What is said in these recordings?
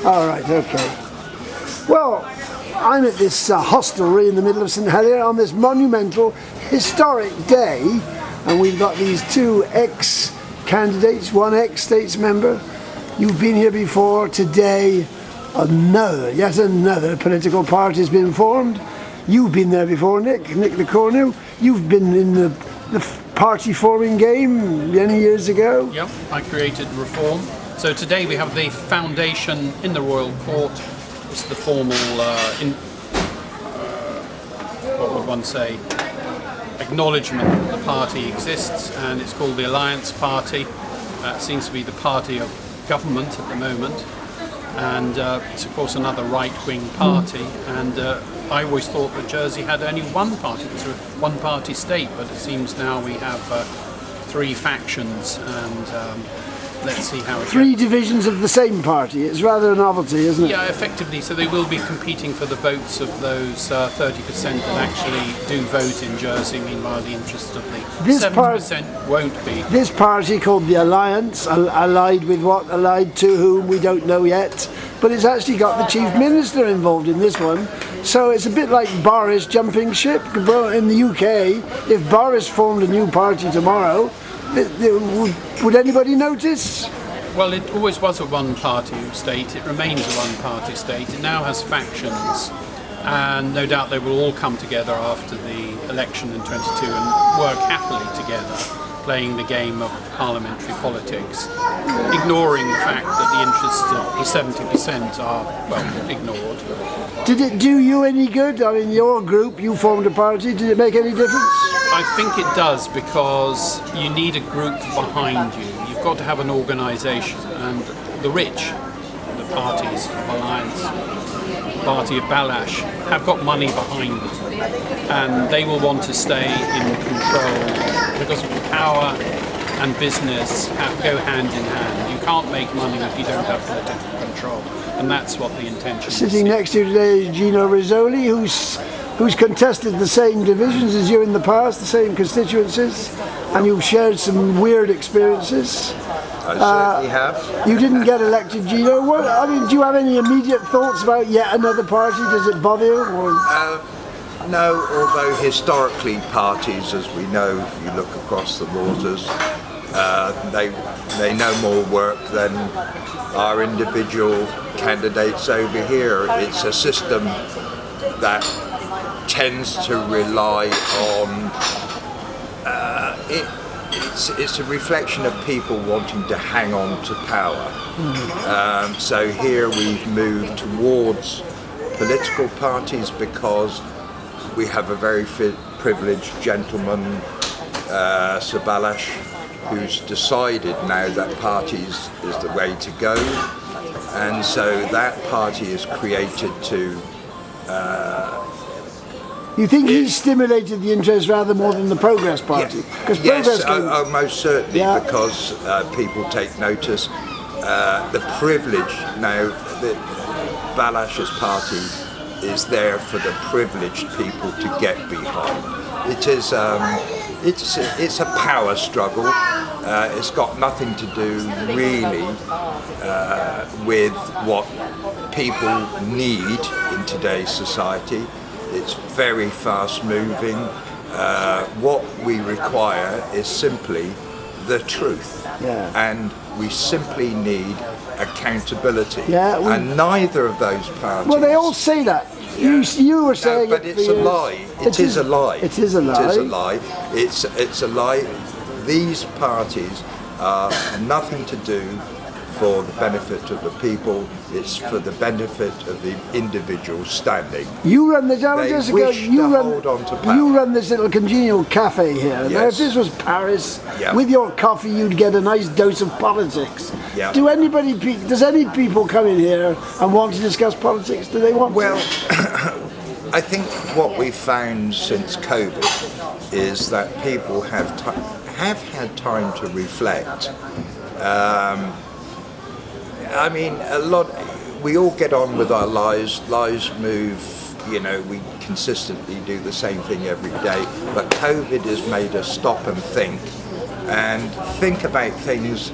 All right, okay. Well, I'm at this hostelry in the middle of St Helier on this monumental, historic day, and we've got these two ex-candidates, one ex-states member. You've been here before. Today, yet another political party has been formed. You've been there before, Nick the Cornu. You've been in the party forming game many years ago. Yep, I created Reform. So today we have the foundation in the Royal Court. It's the formal, what would one say, acknowledgement that the party exists, and it's called the Alliance Party. It seems to be the party of government at the moment, and it's of course another right-wing party, and I always thought that Jersey had only one party, it was a one-party state, but it seems now we have three factions, and let's see how it Three goes. divisions of the same party. It's rather a novelty, isn't it? Yeah, effectively. So they will be competing for the votes of those 30% that actually do vote in Jersey. Meanwhile, the interest of the 70% won't be. This party called the Alliance, allied with what? Allied to whom? We don't know yet. But it's actually got the Chief Minister involved in this one. So it's a bit like Boris jumping ship. Well, in the UK, if Boris formed a new party tomorrow, would anybody notice? Well, it always was a one-party state. It remains a one-party state. It now has factions, and no doubt they will all come together after the election in 22 and work happily together, playing the game of parliamentary politics, ignoring the fact that the interests of the 70% are, well, ignored. Did it do you any good? I mean, your group, you formed a party. Did it make any difference? I think it does, because you need a group behind you. You've got to have an organisation, and the rich, the parties of Alliance, party of Balash, have got money behind them, and they will want to stay in control, because power and business go hand in hand. You can't make money if you don't have political control, and that's what the intention is. Sitting next to you today is Gino Risoli, who's contested the same divisions as you in the past, the same constituencies, and you've shared some weird experiences. I certainly have. You didn't get elected, Gino. Do you have any immediate thoughts about yet another party? Does it bother you? No, although historically parties, as we know, if you look across the waters, they know more work than our individual candidates over here. It's a system that tends to rely on it's a reflection of people wanting to hang on to power. So here we've moved towards political parties because we have a very privileged gentleman, Sir Balash, who's decided now that parties is the way to go, and so that party is created to you think he's stimulated the interest rather more than the Progress Party? Yes, most certainly, because people take notice. The privilege now, that Balash's party is there for the privileged people to get behind. It is, it's a power struggle. It's got nothing to do really with what people need in today's society. It's very fast moving. What we require is simply the truth, and we simply need accountability. And neither of those parties. Well, they all say that. You were saying but it's a lie. It is a lie. It is a lie. It is a lie. It's a lie. These parties are nothing to do for the benefit of the people. It's for the benefit of the individual standing. You run this. You run this little congenial cafe here. Yes. Now, if this was Paris, with your coffee, you'd get a nice dose of politics. Yeah. Does any people come in here and want to discuss politics? Do they want to? Well, I think what we've found since COVID is that people have had time to reflect. I mean, we all get on with our lives. Lives move, we consistently do the same thing every day. But COVID has made us stop and think about things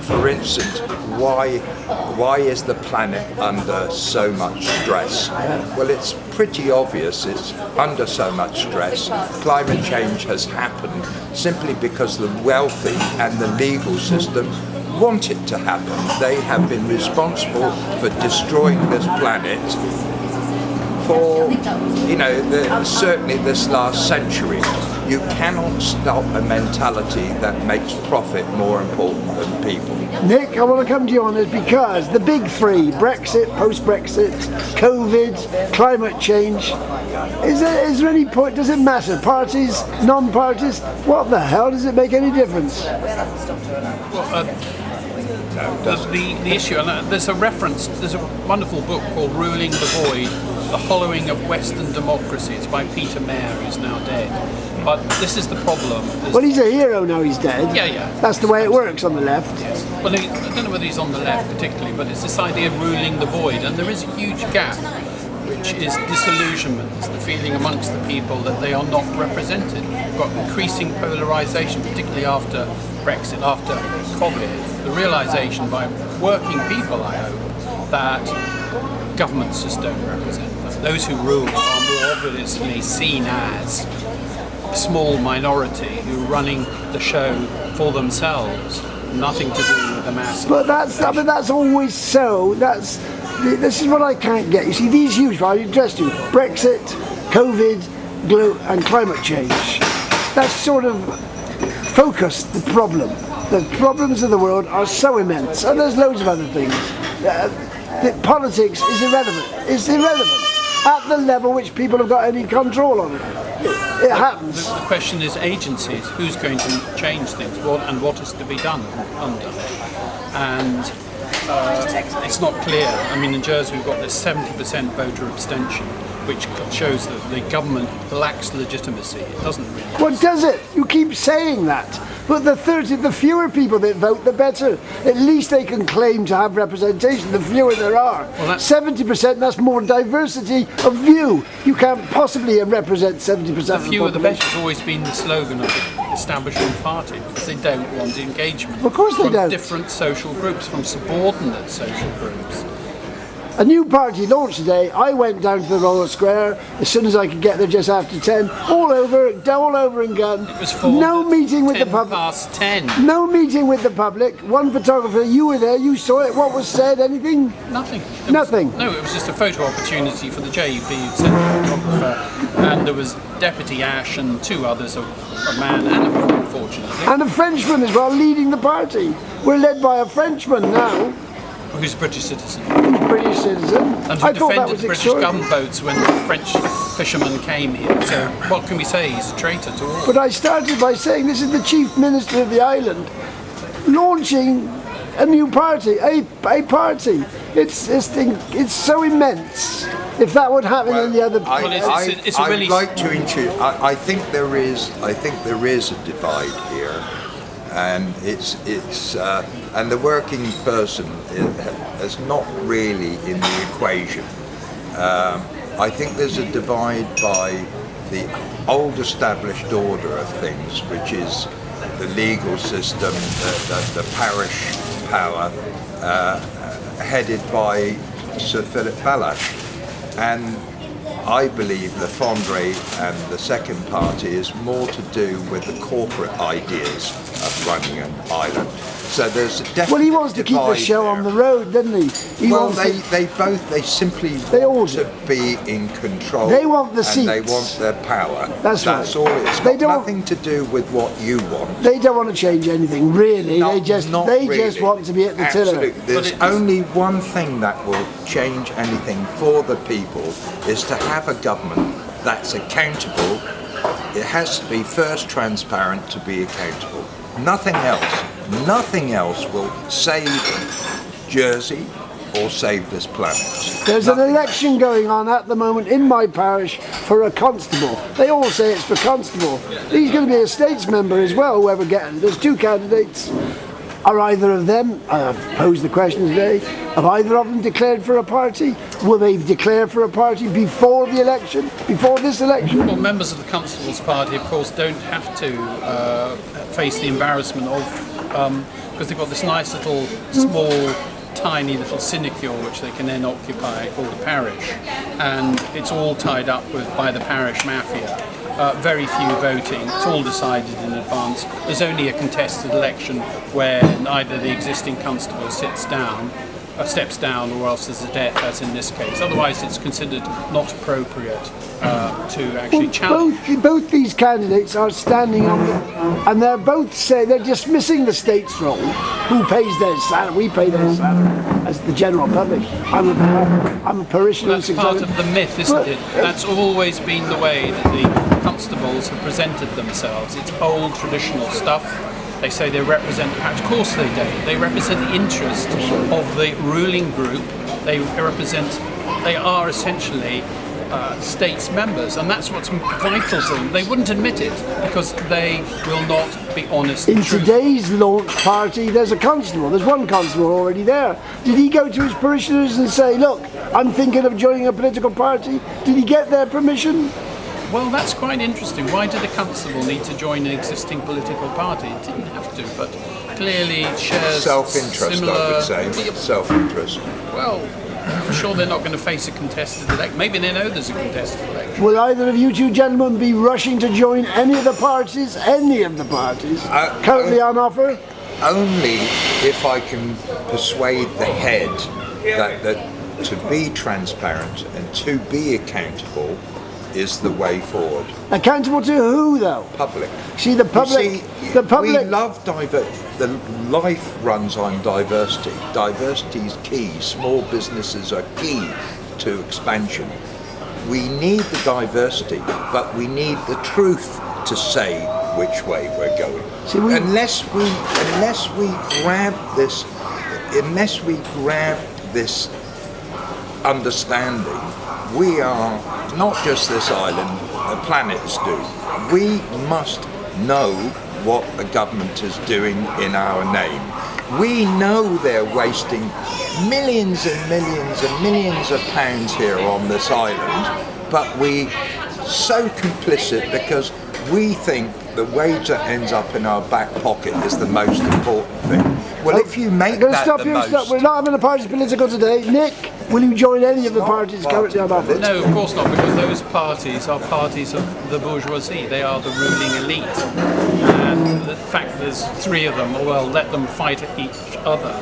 For instance, why is the planet under so much stress? Well, it's pretty obvious it's under so much stress. Climate change has happened simply because the wealthy and the legal system want it to happen. They have been responsible for destroying this planet for, certainly this last century. You cannot stop a mentality that makes profit more important than people. Nick, I want to come to you on this because the big three, Brexit, post-Brexit, COVID, climate change, is there any point, does it matter? Parties, non-parties, what the hell, does it make any difference? Well, the issue, and there's a wonderful book called Ruling the Void, The Hollowing of Western Democracy. It's by Peter Mayer, who's now dead. But this is the problem. Well, he's a hero now he's dead. Yeah. That's the way it works on the left. Yes. Well, I don't know whether he's on the left particularly, but it's this idea of ruling the void. And there is a huge gap, which is disillusionment. It's the feeling amongst the people that they are not represented. We've got increasing polarisation, particularly after Brexit, after COVID. The realisation by working people, I hope, that governments just don't represent them. Those who rule are more obviously seen as a small minority who are running the show for themselves, nothing to do with the masses. But that's always so. This is what I can't get. You see, these huge, I addressed you, Brexit, COVID, and climate change. That's sort of focused the problem. The problems of the world are so immense, and there's loads of other things. Politics is irrelevant. It's irrelevant at the level which people have got any control on it. It happens. The question is agencies. Who's going to change things? What is to be done under? And it's not clear. I mean, in Jersey we've got this 70% voter abstention, which shows that the government lacks legitimacy. It doesn't really. What does it? You keep saying that. But the fewer people that vote, the better. At least they can claim to have representation. The fewer there are. Well, 70%, that's more diversity of view. You can't possibly represent 70% of the population. The fewer the better has always been the slogan of the establishment party, because they don't want engagement. Of course they from don't. Different social groups, from subordinate social groups. A new party launched today. I went down to the Royal Square as soon as I could get there, just after 10. All over and gone. It was formed no meeting with the public. 10:10. No meeting with the public. One photographer. You were there. You saw it. What was said? Anything? Nothing. Nothing. It was just a photo opportunity for the JEP who'd sent a photographer, and there was Deputy Ash and two others, a man and a woman, unfortunately. And a Frenchman as well, leading the party. We're led by a Frenchman now. Who's a British citizen. British citizen. And who defended the British gunboats when the French fishermen came here. So what can we say? He's a traitor to all. But I started by saying this is the Chief Minister of the island launching a new party, a party. It's so immense. If that would happen in the other, I'd like to introduce. I think there is a divide here, and and the working person is not really in the equation. I think there's a divide by the old established order of things, which is the legal system, the parish power, headed by Sir Philip Balash. And I believe Le Fondre and the second party is more to do with the corporate ideas of running an island. So there's a definite well, he wants to keep the show there. On the road, doesn't he? They simply want to be in control. They want the seats. And they want their power. That's right. all. It's got nothing to do with what you want. They don't want to change anything, really. They just want to be at the tiller. Absolutely. There's only one thing that will change anything for the people, is to have a government that's accountable. It has to be first transparent to be accountable. Nothing else will save Jersey or save this planet. There's an election going on at the moment in my parish for a constable. They all say it's for constable. He's going to be a states member as well, whoever gets him. There's two candidates. Are either of them, I've posed the question today, have either of them declared for a party? Will they declare for a party before the election, before this election? Well, members of the Constables Party, of course, don't have to face the embarrassment of because they've got this nice little small tiny little sinecure which they can then occupy called a parish, and it's all tied up by the parish mafia. Very few voting, it's all decided in advance. There's only a contested election where either the existing constable steps down, or else there's a death, as in this case. Otherwise it's considered not appropriate to actually challenge. Both these candidates are standing on and they're both saying they're dismissing the state's role. Who pays their salary? We pay their salary as the general public. I'm a parishioner. That's part of the myth, isn't it? That's always been the way that the constables have presented themselves. It's old traditional stuff. They say they represent the parish. Of course they don't. They represent the interest of the ruling group. They are essentially states members, and that's what's vital to them. They wouldn't admit it because they will not be honest. In today's launch party, there's a constable. There's one constable already there. Did he go to his parishioners and say, look, I'm thinking of joining a political party? Did he get their permission? Well, that's quite interesting. Why did a constable need to join an existing political party? It didn't have to, but clearly it shares self-interest, similar... I would say. Self-interest. Well, I'm sure they're not going to face a contested election. Maybe they know there's a contested election. Will either of you two gentlemen be rushing to join any of the parties currently on offer? Only if I can persuade the head that to be transparent and to be accountable is the way forward. Accountable to who, though? Public. See, the public. The public. We love the life runs on diversity. Diversity is key. Small businesses are key to expansion. We need the diversity, but we need the truth to say which way we're going. See, unless we grab this understanding, we are not just this island, the planet is doomed. We must know what the government is doing in our name. We know they're wasting millions and millions and millions of pounds here on this island, but we so complicit because we think the wage that ends up in our back pocket is the most important thing. Well, if you make that stop here, most... We're not having a party political today. Nick, will you join any of the parties currently on offer? No, of course not, because those parties are parties of the bourgeoisie. They are the ruling elite. And the fact that there's three of them, well, let them fight each other.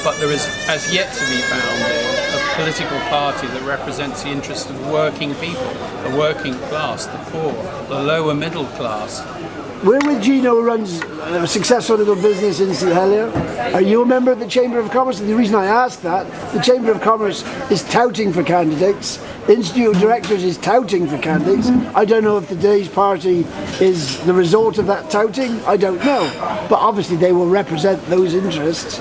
But there is as yet to be found a political party that represents the interests of working people, the working class, the poor, the lower middle class. We're with Gino, who runs a successful little business in St Helier. Are you a member of the Chamber of Commerce? And the reason I ask that, the Chamber of Commerce is touting for candidates. The Institute of Directors is touting for candidates. I don't know if today's party is the result of that touting. I don't know. But obviously they will represent those interests.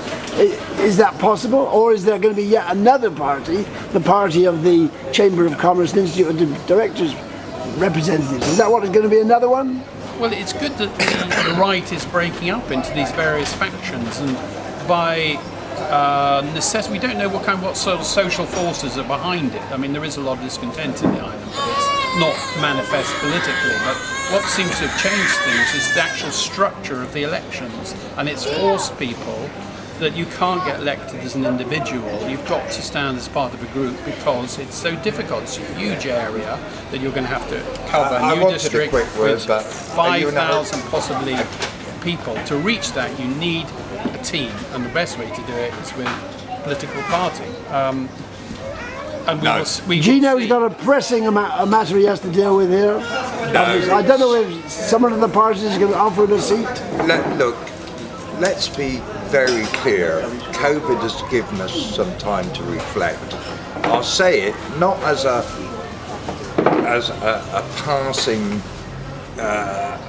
Is that possible? Or is there going to be yet another party, the party of the Chamber of Commerce and Institute of Directors representatives? Is that what is going to be, another one? Well, it's good that the right is breaking up into these various factions, and by necessity, we don't know what sort of social forces are behind it. I mean, there is a lot of discontent in the island, but it's not manifest politically. But what seems to have changed things is the actual structure of the elections, and it's forced people that you can't get elected as an individual. You've got to stand as part of a group because it's so difficult. It's a huge area that you're going to have to cover. A new district with 5,000 possibly people. To reach that, you need a team, and the best way to do it is with a political party. And Gino's got a pressing matter he has to deal with here. No. I don't know if someone of the parties is going to offer him a seat. Look, let's be very clear. COVID has given us some time to reflect. I'll say it not as a passing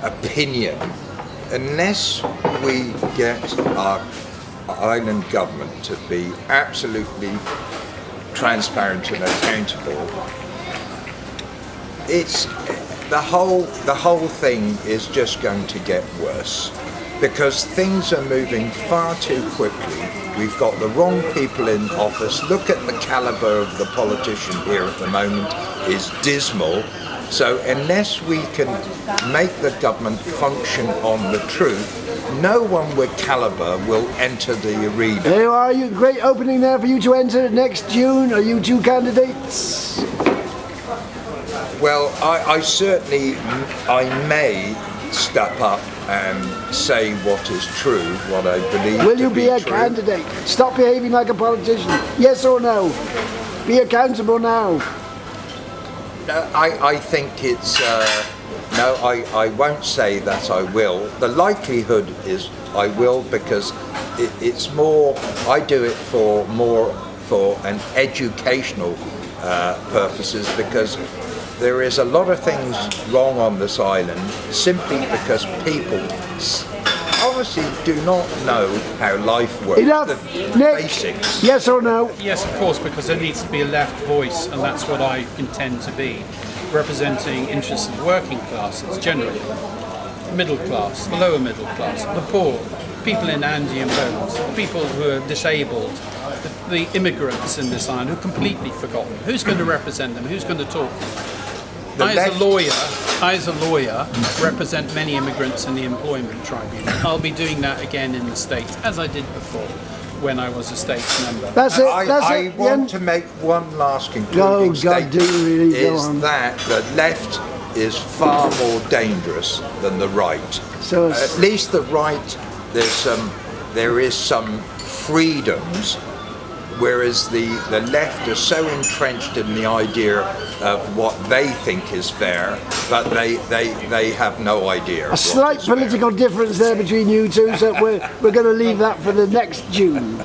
opinion. Unless we get our island government to be absolutely transparent and accountable, it's the whole thing is just going to get worse. Because things are moving far too quickly. We've got the wrong people in office. Look at the calibre of the politician here at the moment, is dismal. So unless we can make the government function on the truth, no one with calibre will enter the arena. There you are, great opening there for you to enter next June. Are you two candidates? Well, I certainly, I may step up and say what is true, what I believe Will you to be a true. candidate? Stop behaving like a politician. Yes or no? Be accountable now. I think it's, no, I won't say that I will. The likelihood is I will, because it's more, I do it for an educational purposes, because there is a lot of things wrong on this island simply because people obviously do not know how life works. Enough. The Nick, basics. yes or no? Yes, of course, because there needs to be a left voice, and that's what I intend to be, representing interests of the working classes generally, middle class, the lower middle class, the poor, people in Andean homes, the people who are disabled, the immigrants in this island who are completely forgotten. Who's going to represent them? Who's going to talk to them? I as a lawyer, represent many immigrants in the employment tribunal. I'll be doing that again in the States, as I did before when I was a States member. That's it. That's I it. want to make one last concluding statement. Is that the left is far more dangerous than the right. So at least the right, there is some freedoms, whereas the left are so entrenched in the idea of what they think is fair that they have no idea. A slight political difference there between you two, so we're going to leave that for the next June.